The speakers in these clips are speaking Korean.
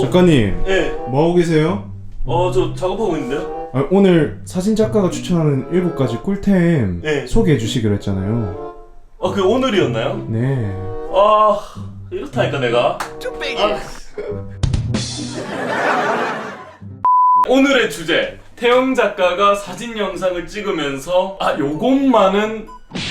작가님, 네. 뭐하고 계세요? 저 작업하고 있는데요? 오늘 사진작가가 추천하는 7가지 꿀템 네. 소개해 주시기로 했잖아요. 그 오늘이었나요? 네. 이렇다니까 내가. 오늘의 주제. 태영 작가가 사진 영상을 찍으면서 요것만은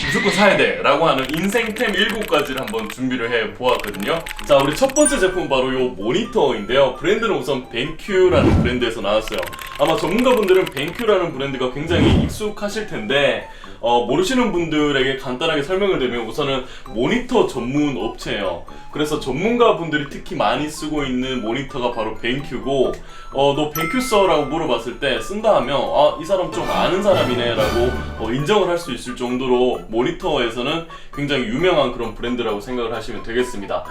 무조건 사야 돼 라고 하는 인생템 7가지를 한번 준비를 해 보았거든요. 자, 우리 첫 번째 제품 바로 요 모니터인데요. 브랜드는 우선 벤큐라는 브랜드에서 나왔어요. 아마 전문가분들은 벤큐라는 브랜드가 굉장히 익숙하실 텐데 모르시는 분들에게 간단하게 설명을 드리면 우선은 모니터 전문 업체예요. 그래서 전문가분들이 특히 많이 쓰고 있는 모니터가 바로 벤큐고, 너 벤큐 써? 라고 물어봤을 때 쓴다 하면 이 사람 좀 아는 사람이네 라고 인정을 할 수 있을 정도로 모니터에서는 굉장히 유명한 그런 브랜드라고 생각을 하시면 되겠습니다.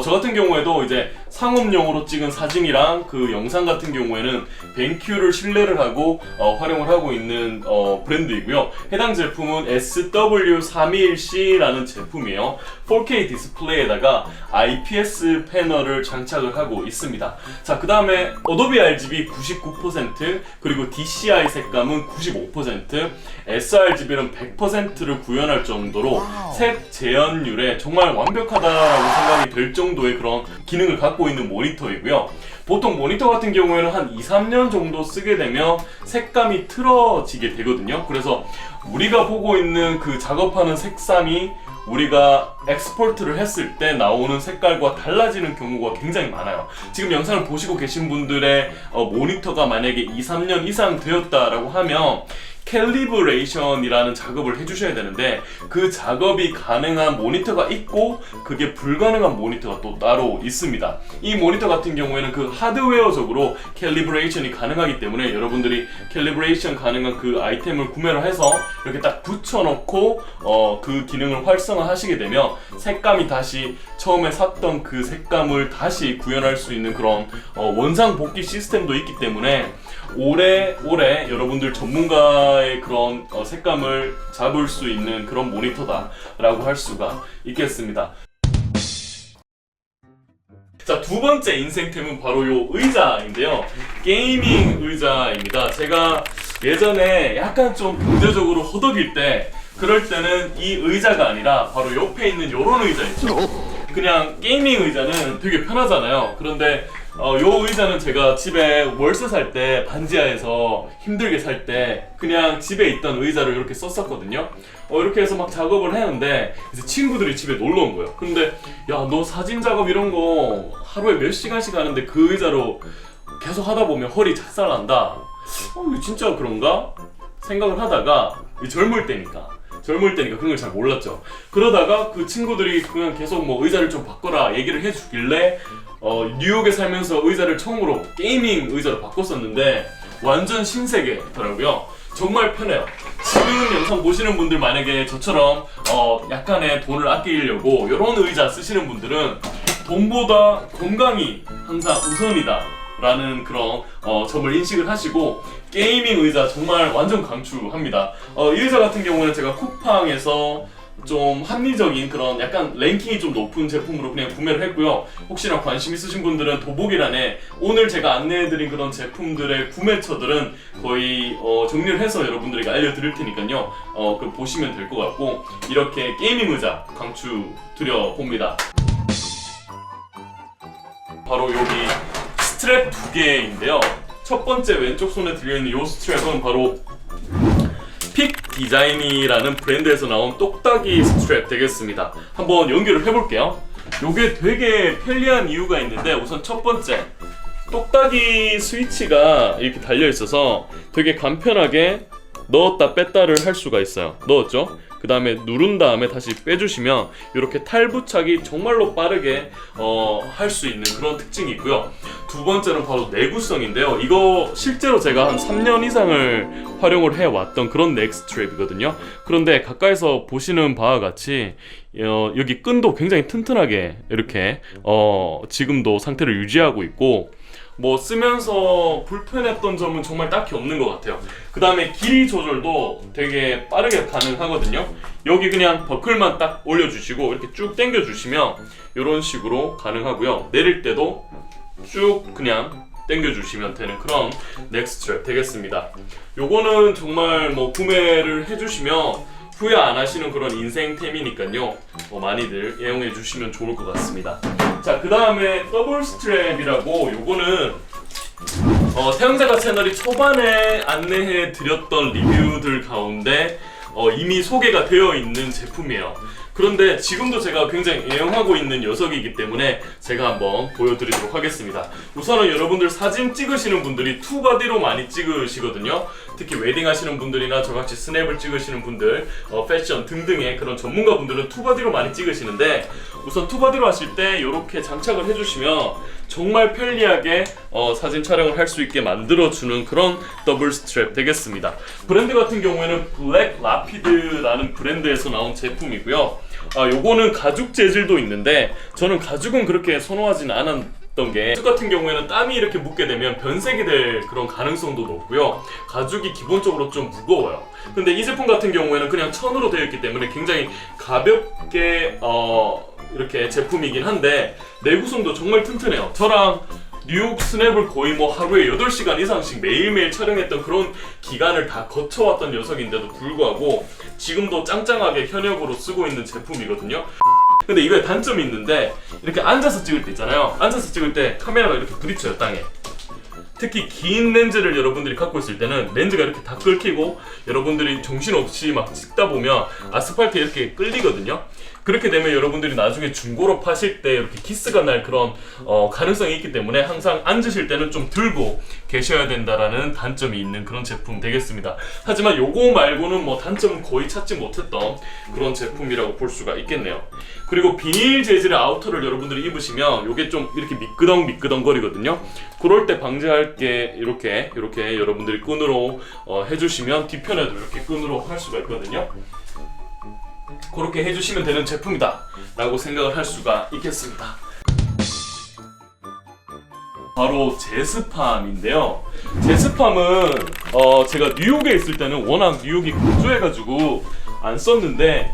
저 같은 경우에도 이제 상업용으로 찍은 사진이랑 그 영상 같은 경우에는 벤큐를 신뢰를 하고 활용을 하고 있는 브랜드이고요. 해당 제품은 SW321C라는 제품이에요. 4K 디스플레이에다가 IPS 패널을 장착을 하고 있습니다. 자, 그 다음에 어도비 RGB 99%, 그리고 DCI 색감은 95%, sRGB는 100%를 구현할 정도로 색 재현율에 정말 완벽하다라고 생각이 될 정도의 그런 기능을 갖고 있는 모니터이고요. 보통 모니터 같은 경우에는 한 2-3년 정도 쓰게 되면 색감이 틀어지게 되거든요. 그래서 우리가 보고 있는 그 작업하는 색감이 우리가 엑스포트를 했을 때 나오는 색깔과 달라지는 경우가 굉장히 많아요. 지금 영상을 보시고 계신 분들의 모니터가 만약에 2-3년 이상 되었다라고 하면 캘리브레이션이라는 작업을 해주셔야 되는데, 그 작업이 가능한 모니터가 있고 그게 불가능한 모니터가 또 따로 있습니다. 이 모니터 같은 경우에는 그 하드웨어적으로 캘리브레이션이 가능하기 때문에 여러분들이 캘리브레이션 가능한 그 아이템을 구매를 해서 이렇게 딱 붙여놓고 그 기능을 활성화하시게 되면 색감이 다시 처음에 샀던 그 색감을 다시 구현할 수 있는 그런 원상 복귀 시스템도 있기 때문에 오래 여러분들 전문가의 그런 색감을 잡을 수 있는 그런 모니터다 라고 할 수가 있겠습니다. 자, 두 번째 인생템은 바로 요 의자인데요. 게이밍 의자입니다. 제가 예전에 약간 좀 경제적으로 허덕일 때, 그럴 때는 이 의자가 아니라 바로 옆에 있는 요런 의자 있죠. 그냥 게이밍 의자는 되게 편하잖아요. 그런데 요 의자는 제가 집에 월세 살 때 반지하에서 힘들게 살 때 그냥 집에 있던 의자를 이렇게 썼었거든요. 이렇게 해서 막 작업을 했는데 이제 친구들이 집에 놀러 온 거예요. 근데 야, 너 사진 작업 이런 거 하루에 몇 시간씩 하는데 그 의자로 계속 하다 보면 허리 작살난다. 이거 진짜 그런가? 생각을 하다가 젊을 때니까 그런 걸 잘 몰랐죠. 그러다가 그 친구들이 그냥 계속 뭐 의자를 좀 바꿔라 얘기를 해주길래 뉴욕에 살면서 의자를 처음으로 게이밍 의자로 바꿨었는데 완전 신세계더라고요. 정말 편해요. 지금 영상 보시는 분들 만약에 저처럼 약간의 돈을 아끼려고 이런 의자 쓰시는 분들은 돈보다 건강이 항상 우선이다 라는 그런 점을 인식을 하시고 게이밍 의자 정말 완전 강추합니다. 이 의자 같은 경우는 제가 쿠팡에서 좀 합리적인 그런 약간 랭킹이 좀 높은 제품으로 그냥 구매를 했고요. 혹시나 관심 있으신 분들은 더보기란에 오늘 제가 안내해드린 그런 제품들의 구매처들은 거의 정리를 해서 여러분들에게 알려드릴 테니까요. 그 보시면 될 것 같고, 이렇게 게이밍 의자 강추 드려봅니다. 바로 여기 스트랩 2개인데요. 첫 번째 왼쪽 손에 들려있는 이 스트랩은 바로 픽 디자인이라는 브랜드에서 나온 똑딱이 스트랩 되겠습니다. 한번 연결을 해볼게요. 요게 되게 편리한 이유가 있는데, 우선 첫 번째, 똑딱이 스위치가 이렇게 달려있어서 되게 간편하게 넣었다 뺐다를 할 수가 있어요. 넣었죠? 그 다음에 누른 다음에 다시 빼주시면 이렇게 탈부착이 정말로 빠르게 할 수 있는 그런 특징이 있고요. 두 번째는 바로 내구성인데요. 이거 실제로 제가 한 3년 이상을 활용을 해왔던 그런 넥 스트랩이거든요. 그런데 가까이서 보시는 바와 같이 여기 끈도 굉장히 튼튼하게 이렇게 지금도 상태를 유지하고 있고, 뭐 쓰면서 불편했던 점은 정말 딱히 없는 것 같아요. 그 다음에 길이 조절도 되게 빠르게 가능하거든요. 여기 그냥 버클만 딱 올려주시고 이렇게 쭉 당겨주시면 이런 식으로 가능하고요. 내릴 때도 쭉 그냥 당겨주시면 되는 그런 넥 스트랩 되겠습니다. 요거는 정말 뭐 구매를 해주시면 후회 안 하시는 그런 인생템이니까요. 많이들 애용해 주시면 좋을 것 같습니다. 자, 그 다음에 더블 스트랩이라고 요거는 태영자가 채널이 초반에 안내해 드렸던 리뷰들 가운데 이미 소개가 되어 있는 제품이에요. 그런데 지금도 제가 굉장히 애용하고 있는 녀석이기 때문에 제가 한번 보여드리도록 하겠습니다. 우선은 여러분들 사진 찍으시는 분들이 투바디로 많이 찍으시거든요. 특히 웨딩 하시는 분들이나 저같이 스냅을 찍으시는 분들, 패션 등등의 그런 전문가 분들은 투바디로 많이 찍으시는데, 우선 투바디로 하실 때 이렇게 장착을 해주시면 정말 편리하게 사진 촬영을 할 수 있게 만들어주는 그런 더블 스트랩 되겠습니다. 브랜드 같은 경우에는 블랙 라피드라는 브랜드에서 나온 제품이고요. 요거는 가죽 재질도 있는데 저는 가죽은 그렇게 선호하진 않았던 게, 가죽 같은 경우에는 땀이 이렇게 묻게 되면 변색이 될 그런 가능성도 높고요. 가죽이 기본적으로 좀 무거워요. 근데 이 제품 같은 경우에는 그냥 천으로 되어 있기 때문에 굉장히 가볍게 이렇게 제품이긴 한데 내구성도 정말 튼튼해요. 저랑 뉴욕 스냅을 거의 뭐 하루에 8시간 이상씩 매일매일 촬영했던 그런 기간을 다 거쳐왔던 녀석인데도 불구하고 지금도 짱짱하게 현역으로 쓰고 있는 제품이거든요. 근데 이거에 단점이 있는데, 이렇게 앉아서 찍을 때 있잖아요. 앉아서 찍을 때 카메라가 이렇게 부딪혀요, 땅에. 특히 긴 렌즈를 여러분들이 갖고 있을 때는 렌즈가 이렇게 다 끓기고 여러분들이 정신없이 막 찍다 보면 아스팔트에 이렇게 끌리거든요. 그렇게 되면 여러분들이 나중에 중고로 파실 때 이렇게 기스가 날 그런 가능성이 있기 때문에 항상 앉으실 때는 좀 들고 계셔야 된다라는 단점이 있는 그런 제품 되겠습니다. 하지만 요거 말고는 뭐 단점은 거의 찾지 못했던 그런 제품이라고 볼 수가 있겠네요. 그리고 비닐 재질의 아우터를 여러분들이 입으시면 요게 좀 이렇게 미끄덩 거리거든요. 그럴 때 방지할 게 이렇게 여러분들이 끈으로 해주시면 뒤편에도 이렇게 끈으로 할 수가 있거든요. 그렇게 해주시면 되는 제품이다 라고 생각을 할 수가 있겠습니다. 바로 제스팜인데요. 제스팜은 제가 뉴욕에 있을 때는 워낙 뉴욕이 건조해가지고 안 썼는데,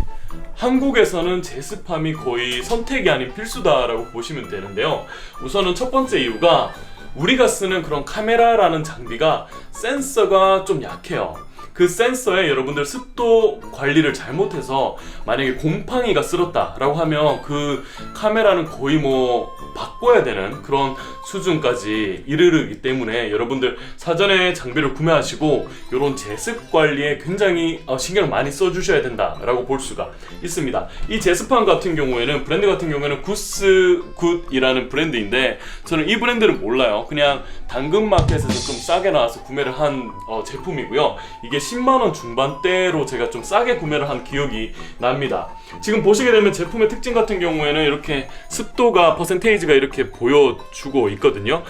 한국에서는 제스팜이 거의 선택이 아닌 필수다라고 보시면 되는데요. 우선은 첫 번째 이유가 우리가 쓰는 그런 카메라라는 장비가 센서가 좀 약해요. 그 센서에 여러분들 습도 관리를 잘못해서 만약에 곰팡이가 쓸었다라고 하면 그 카메라는 거의 뭐 바꿔야 되는 그런 수준까지 이르르기 때문에 여러분들 사전에 장비를 구매하시고 이런 제습 관리에 굉장히 신경을 많이 써주셔야 된다라고 볼 수가 있습니다. 이 제습판 같은 경우에는, 브랜드 같은 경우에는 구스굿이라는 브랜드인데 저는 이 브랜드를 몰라요. 그냥 당근마켓에서 좀 싸게 나와서 구매를 한 제품이고요. 이게 10만원 중반대로 제가 좀 싸게 구매를 한 기억이 납니다. 지금 보시게 되면 제품의 특징 같은 경우에는 이렇게 습도가 퍼센테이지가 이렇게 보여주고 있거든요.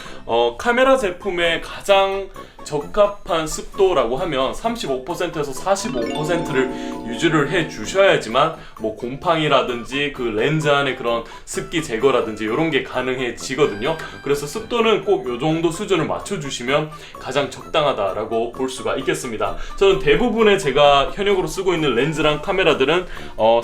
카메라 제품의 가장 적합한 습도라고 하면 35%에서 45%를 유지를 해 주셔야지만 뭐 곰팡이라든지 그 렌즈 안에 그런 습기 제거라든지 이런 게 가능해지거든요. 그래서 습도는 꼭 이 정도 수준을 맞춰주시면 가장 적당하다라고 볼 수가 있겠습니다. 저는 대부분의 제가 현역으로 쓰고 있는 렌즈랑 카메라들은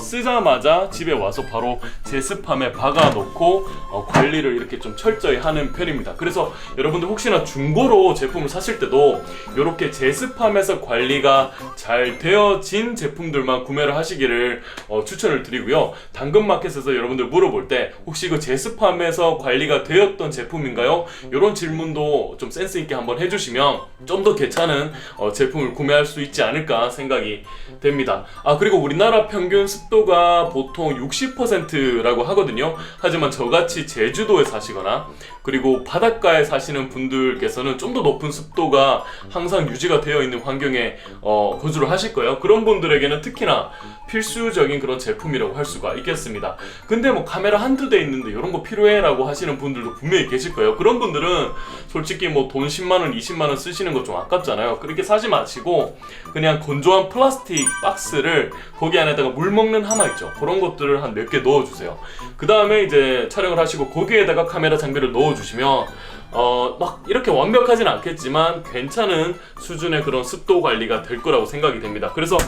쓰자마자 집에 와서 바로 제습함에 박아놓고 관리를 이렇게 좀 철저히 하는 편입니다. 그래서 여러분들 혹시나 중고로 제품을 사실 때도 이렇게 제습함에서 관리가 잘 되어진 제품들만 구매를 하시기를 추천을 드리고요. 당근마켓에서 여러분들 물어볼 때 혹시 이거 제습함에서 관리가 되었던 제품인가요? 이런 질문도 좀 센스 있게 한번 해주시면 좀 더 괜찮은 제품을 구매할 수 있지 않을까 생각이 됩니다. 그리고 우리나라 평균 습도가 보통 60%라고 하거든요. 하지만 저같이 제주도에 사시거나 그리고 바닷가에 사시는 분들께서는 좀 더 높은 습도가 항상 유지가 되어 있는 환경에 거주를 하실 거예요. 그런 분들에게는 특히나 필수적인 그런 제품이라고 할 수가 있겠습니다. 근데 뭐 카메라 한두 대 있는데 이런 거 필요해 라고 하시는 분들도 분명히 계실 거예요. 그런 분들은 솔직히 뭐 돈 10만원, 20만원 쓰시는 거 좀 아깝잖아요. 그렇게 사지 마시고 그냥 건조한 플라스틱 박스를 거기 안에다가 물 먹는 하마 있죠. 그런 것들을 한 몇 개 넣어주세요. 그 다음에 이제 촬영을 하시고 거기에다가 카메라 장비를 넣어주시면 막 이렇게 완벽하진 않겠지만 괜찮은 수준의 그런 습도 관리가 될 거라고 생각이 됩니다. 그래서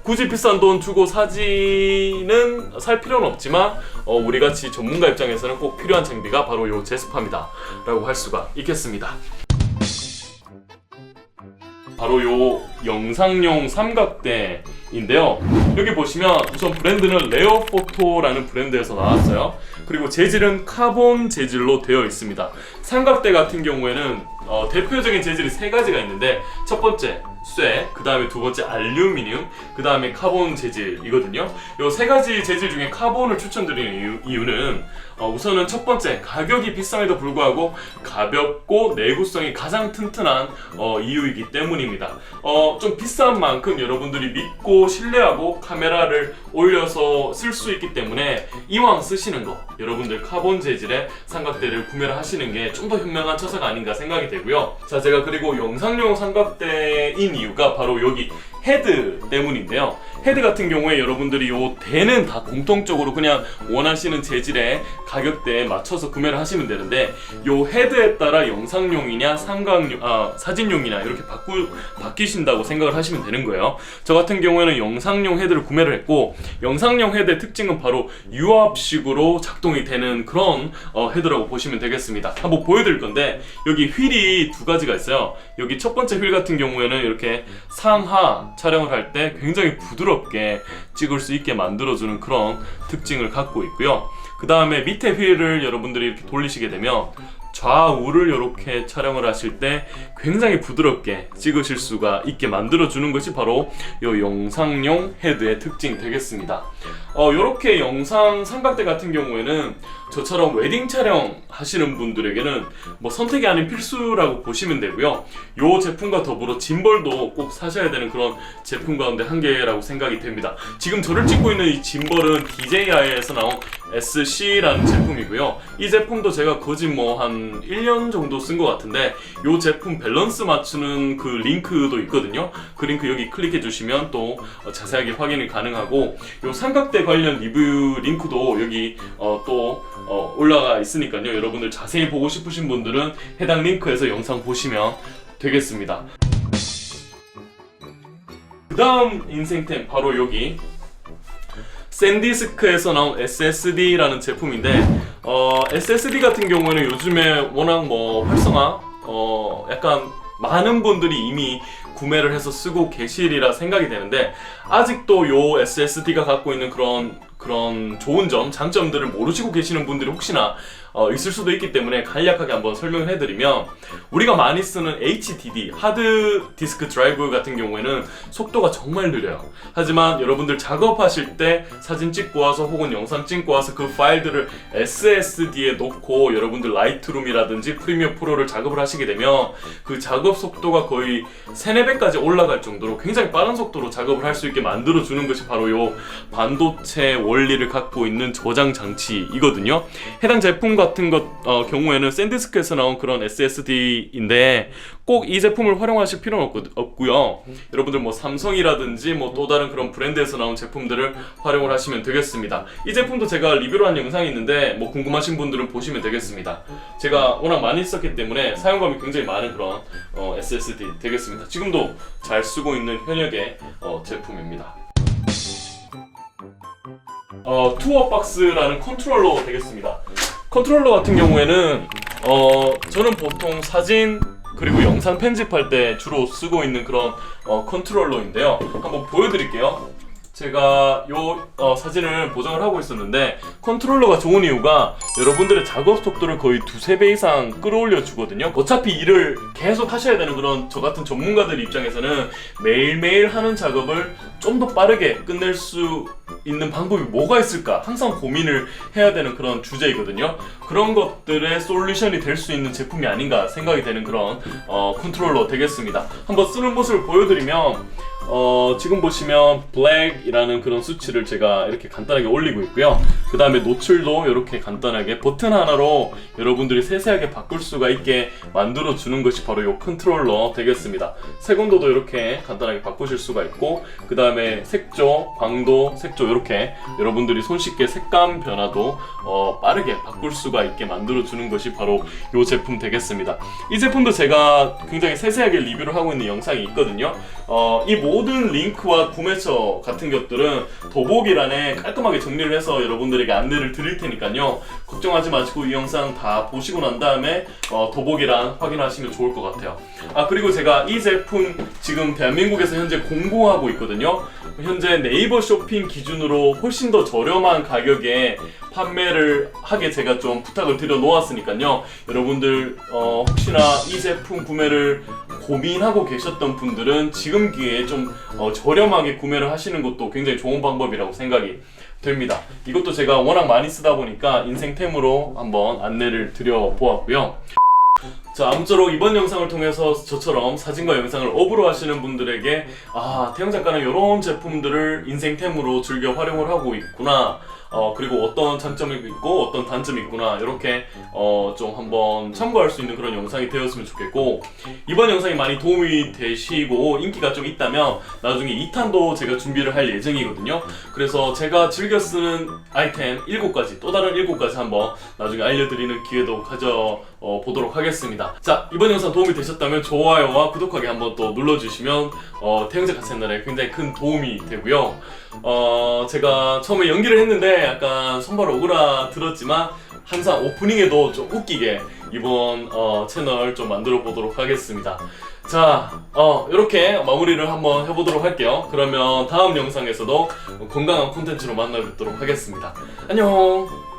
굳이 비싼 돈 주고 살 필요는 없지만 우리같이 전문가 입장에서는 꼭 필요한 장비가 바로 이 제스파입니다 라고 할 수가 있겠습니다. 바로 요 영상용 삼각대인데요. 여기 보시면 우선 브랜드는 레어포토라는 브랜드에서 나왔어요. 그리고 재질은 카본 재질로 되어 있습니다. 삼각대 같은 경우에는 대표적인 재질이 세 가지가 있는데, 첫 번째 쇠, 그 다음에 두 번째 알루미늄, 그 다음에 카본 재질이거든요. 이 세 가지 재질 중에 카본을 추천드리는 이유는 우선은 첫 번째, 가격이 비쌈에도 불구하고 가볍고 내구성이 가장 튼튼한 이유이기 때문입니다. 좀 비싼 만큼 여러분들이 믿고 신뢰하고 카메라를 올려서 쓸 수 있기 때문에 이왕 쓰시는 거 여러분들 카본 재질의 삼각대를 구매를 하시는 게 좀 더 현명한 처사가 아닌가 생각이 되고요. 자, 제가 그리고 영상용 삼각대인 이유가 바로 여기 헤드 때문인데요. 헤드 같은 경우에 여러분들이 요 대는 다 공통적으로 그냥 원하시는 재질의 가격대에 맞춰서 구매를 하시면 되는데, 요 헤드에 따라 영상용이냐 사진용이냐 이렇게 바뀌신다고 생각을 하시면 되는 거예요. 저 같은 경우에는 영상용 헤드를 구매를 했고, 영상용 헤드의 특징은 바로 유압식으로 작동이 되는 그런 헤드라고 보시면 되겠습니다. 한번 보여드릴 건데, 여기 휠이 두 가지가 있어요. 여기 첫 번째 휠 같은 경우에는 이렇게 상하 촬영을 할 때 굉장히 부드럽게 찍을 수 있게 만들어주는 그런 특징을 갖고 있고요. 그 다음에 밑에 휠을 여러분들이 이렇게 돌리시게 되면 좌우를 이렇게 촬영을 하실 때 굉장히 부드럽게 찍으실 수가 있게 만들어주는 것이 바로 이 영상용 헤드의 특징 되겠습니다. 이렇게 영상 삼각대 같은 경우에는 저처럼 웨딩 촬영 하시는 분들에게는 뭐 선택이 아닌 필수라고 보시면 되고요. 이 제품과 더불어 짐벌도 꼭 사셔야 되는 그런 제품 가운데 한 개라고 생각이 됩니다. 지금 저를 찍고 있는 이 짐벌은 DJI에서 나온 SC라는 제품이고요. 이 제품도 제가 거짓 한 1년 정도 쓴 것 같은데, 이 제품 밸런스 맞추는 그 링크도 있거든요. 그 링크 여기 클릭해 주시면 또 자세하게 확인이 가능하고, 이 삼각대 관련 리뷰 링크도 여기 또 올라가 있으니까요. 여러분들 자세히 보고 싶으신 분들은 해당 링크에서 영상 보시면 되겠습니다. 그 다음 인생템 바로 여기 샌디스크에서 나온 SSD라는 제품인데, SSD 같은 경우에는 요즘에 워낙 활성화 약간 많은 분들이 이미 구매를 해서 쓰고 계시리라 생각이 되는데, 아직도 요 SSD가 갖고 있는 그런 좋은 점, 장점들을 모르시고 계시는 분들이 혹시나 있을 수도 있기 때문에 간략하게 한번 설명을 해드리면, 우리가 많이 쓰는 HDD, 하드 디스크 드라이브 같은 경우에는 속도가 정말 느려요. 하지만 여러분들 작업하실 때 사진 찍고 와서 혹은 영상 찍고 와서 그 파일들을 SSD에 놓고 여러분들 라이트룸이라든지 프리미어 프로를 작업을 하시게 되면 그 작업 속도가 거의 3-4배까지 올라갈 정도로 굉장히 빠른 속도로 작업을 할 수 있게 만들어주는 것이 바로 요 반도체 원리를 갖고 있는 저장 장치이거든요. 해당 제품 같은 경우에는 샌디스크에서 나온 그런 SSD인데 꼭 이 제품을 활용하실 필요는 없고요. 여러분들 삼성이라든지 또 다른 그런 브랜드에서 나온 제품들을 활용을 하시면 되겠습니다. 이 제품도 제가 리뷰를 한 영상이 있는데 궁금하신 분들은 보시면 되겠습니다. 제가 워낙 많이 썼기 때문에 사용감이 굉장히 많은 그런 SSD 되겠습니다. 지금도 잘 쓰고 있는 현역의 제품입니다. 투어박스라는 컨트롤러 되겠습니다. 컨트롤러 같은 경우에는 저는 보통 사진 그리고 영상 편집할 때 주로 쓰고 있는 그런 컨트롤러인데요. 한번 보여드릴게요. 제가 요 사진을 보정을 하고 있었는데, 컨트롤러가 좋은 이유가 여러분들의 작업 속도를 거의 2-3배 이상 끌어올려 주거든요. 어차피 일을 계속 하셔야 되는 그런 저 같은 전문가들 입장에서는 매일매일 하는 작업을 좀 더 빠르게 끝낼 수 있는 방법이 뭐가 있을까 항상 고민을 해야 되는 그런 주제이거든요. 그런 것들의 솔루션이 될 수 있는 제품이 아닌가 생각이 되는 그런 컨트롤러 되겠습니다. 한번 쓰는 모습을 보여드리면 지금 보시면 블랙이라는 그런 수치를 제가 이렇게 간단하게 올리고 있고요. 그 다음에 노출도 이렇게 간단하게 버튼 하나로 여러분들이 세세하게 바꿀 수가 있게 만들어 주는 것이 바로 이 컨트롤러 되겠습니다. 색온도도 이렇게 간단하게 바꾸실 수가 있고, 그 다음에 색조, 광도, 색조 이렇게 여러분들이 손쉽게 색감 변화도 빠르게 바꿀 수가 있게 만들어 주는 것이 바로 이 제품 되겠습니다. 이 제품도 제가 굉장히 세세하게 리뷰를 하고 있는 영상이 있거든요. 이 모든 링크와 구매처 같은 것들은 더보기란에 깔끔하게 정리를 해서 여러분들에게 안내를 드릴 테니까요. 걱정하지 마시고 이 영상 다 보시고 난 다음에 더보기란 확인하시면 좋을 것 같아요. 그리고 제가 이 제품 지금 대한민국에서 현재 공고하고 있거든요. 현재 네이버 쇼핑 기준으로 훨씬 더 저렴한 가격에 판매를 하게 제가 좀 부탁을 드려 놓았으니까요. 여러분들 혹시나 이 제품 구매를 고민하고 계셨던 분들은 지금 기회에 좀 저렴하게 구매를 하시는 것도 굉장히 좋은 방법이라고 생각이 됩니다. 이것도 제가 워낙 많이 쓰다 보니까 인생템으로 한번 안내를 드려 보았고요. 자, 아무쪼록 이번 영상을 통해서 저처럼 사진과 영상을 업으로 하시는 분들에게 태영 작가는 이런 제품들을 인생템으로 즐겨 활용을 하고 있구나, 그리고 어떤 장점이 있고 어떤 단점이 있구나, 이렇게 좀 한번 참고할 수 있는 그런 영상이 되었으면 좋겠고, 이번 영상이 많이 도움이 되시고 인기가 좀 있다면 나중에 2탄도 제가 준비를 할 예정이거든요. 그래서 제가 즐겨 쓰는 아이템 7가지, 또 다른 7가지 한번 나중에 알려드리는 기회도 보도록 하겠습니다. 자, 이번 영상 도움이 되셨다면 좋아요와 구독하기 한번 또 눌러주시면 태영 작가 채널에 굉장히 큰 도움이 되고요. 제가 처음에 연기를 했는데 약간 손발 오그라들었지만 항상 오프닝에도 좀 웃기게 이번 채널 좀 만들어 보도록 하겠습니다. 자, 이렇게 마무리를 한번 해보도록 할게요. 그러면 다음 영상에서도 건강한 콘텐츠로 만나 뵙도록 하겠습니다. 안녕.